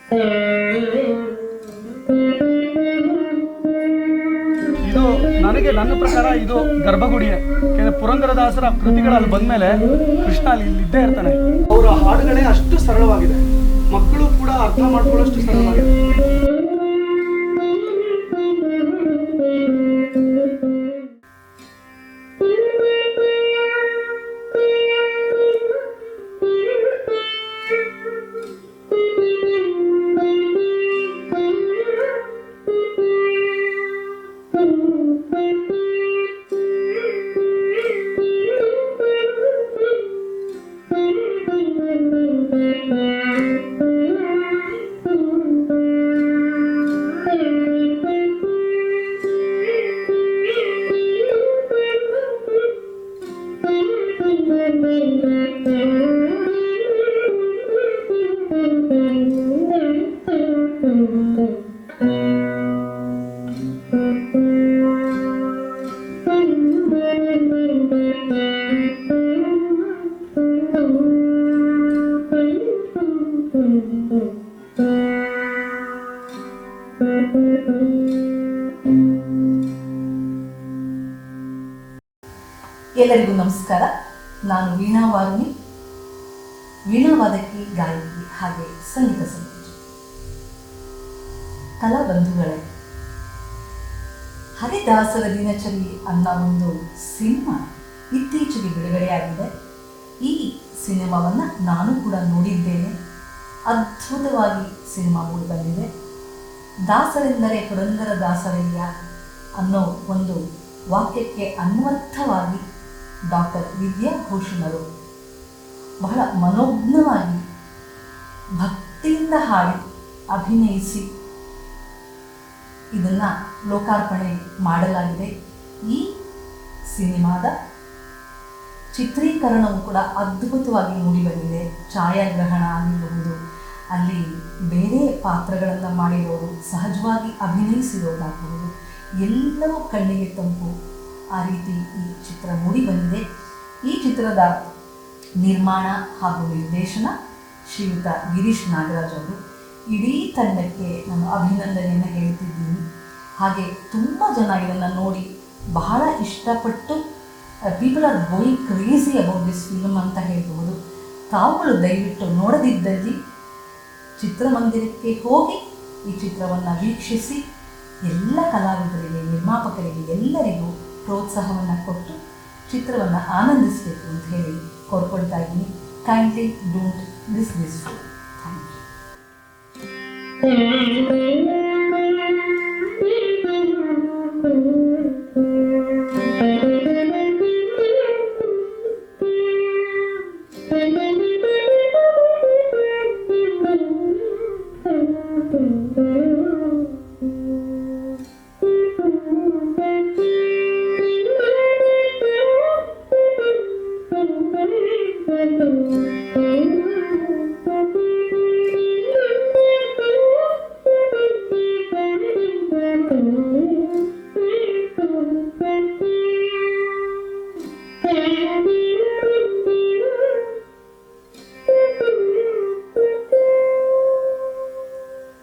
ಇದು ನನ್ನ ಪ್ರಕಾರ ಇದು ಗರ್ಭಗುಡಿಯೇ. ಪುರಂದರದಾಸರ ಕೃತಿಗಳಲ್ಲಿ ಬಂದ್ಮೇಲೆ ಕೃಷ್ಣ ಅಲ್ಲಿ ಇದ್ದೇ ಇರ್ತಾನೆ. ಅವರ ಹಾಡುಗಳೇ ಅಷ್ಟು ಸರಳವಾಗಿದೆ, ಮಕ್ಕಳು ಕೂಡ ಅರ್ಥ ಮಾಡ್ಕೊಳ್ಳೋಷ್ಟು ಸರಳವಾಗಿದೆ. ಎಲ್ಲರಿಗೂ ನಮಸ್ಕಾರ. ನಾನು ವೀಣಾ ವಾರುಣಿ, ವೀಣಾವಾದಕಿ, ಗಾಯಕಿ ಹಾಗೆ ಸಂಗೀತ ಸಂಯೋಜಕಿ. ಕಲಾ ಬಂಧುಗಳೇ, ಹರಿದಾಸರ ದಿನಚರಿ ಅನ್ನೋ ಒಂದು ಸಿನಿಮಾ ಇತ್ತೀಚೆಗೆ ಬಿಡುಗಡೆಯಾಗಿದೆ. ಈ ಸಿನಿಮಾವನ್ನು ನಾನು ಕೂಡ ನೋಡಿದ್ದೇನೆ. ಅದ್ಭುತವಾಗಿ ಸಿನಿಮಾ ಮೂಡಿ ಬಂದಿದೆ. ದಾಸರೆಂದರೆ ಪುರಂದರ ದಾಸರಯ್ಯ ಅನ್ನೋ ಒಂದು ವಾಕ್ಯಕ್ಕೆ ಅನ್ವರ್ಥವಾಗಿ ಡಾಕ್ಟರ್ ವಿದ್ಯಾಭೂಷಣರು ಬಹಳ ಮನೋಜ್ಞವಾಗಿ ಭಕ್ತಿಯಿಂದ ಹಾಡಿ ಅಭಿನಯಿಸಿ ಇದನ್ನು ಲೋಕಾರ್ಪಣೆ ಮಾಡಲಾಗಿದೆ. ಈ ಸಿನಿಮಾದ ಚಿತ್ರೀಕರಣವು ಕೂಡ ಅದ್ಭುತವಾಗಿ ಮೂಡಿಬಂದಿದೆ. ಛಾಯಾಗ್ರಹಣ ಆಗಿರಬಹುದು, ಅಲ್ಲಿ ಬೇರೆ ಪಾತ್ರಗಳನ್ನು ಮಾಡಿರೋರು, ಸಹಜವಾಗಿ ಅಭಿನಯಿಸಿರೋದಾಗಬಹುದು, ಎಲ್ಲವೂ ಕಣ್ಣಿಗೆ ತಂಪು. ಆ ರೀತಿ ಈ ಚಿತ್ರ ಮೂಡಿ ಬಂದಿದೆ. ಈ ಚಿತ್ರದ ನಿರ್ಮಾಣ ಹಾಗೂ ನಿರ್ದೇಶನ ಶ್ರೀಯುತ ಗಿರೀಶ್ ನಾಗರಾಜ್ ಅವರು. ಇಡೀ ತಂಡಕ್ಕೆ ನಾನು ಅಭಿನಂದನೆಯನ್ನು ಹೇಳ್ತಿದ್ದೀನಿ. ಹಾಗೆ ತುಂಬ ಜನ ಇದನ್ನು ನೋಡಿ ಬಹಳ ಇಷ್ಟಪಟ್ಟು people are going crazy about this film ಅಂತ ಹೇಳ್ಬೋದು. ತಾವುಗಳು ದಯವಿಟ್ಟು ನೋಡದಿದ್ದಲ್ಲಿ ಚಿತ್ರಮಂದಿರಕ್ಕೆ ಹೋಗಿ ಈ ಚಿತ್ರವನ್ನು ವೀಕ್ಷಿಸಿ ಎಲ್ಲ ಕಲಾವಿದರಿಗೆ, ನಿರ್ಮಾಪಕರಿಗೆ ಎಲ್ಲರಿಗೂ ಪ್ರೋತ್ಸಾಹವನ್ನು ಕೊಟ್ಟು ಚಿತ್ರವನ್ನು ಆನಂದಿಸಬೇಕು ಅಂತ ಹೇಳಿ ಕೋರ್ಕೊಳ್ತಾ ಇದ್ದೀನಿ. Kindly don't miss this film. Thank you.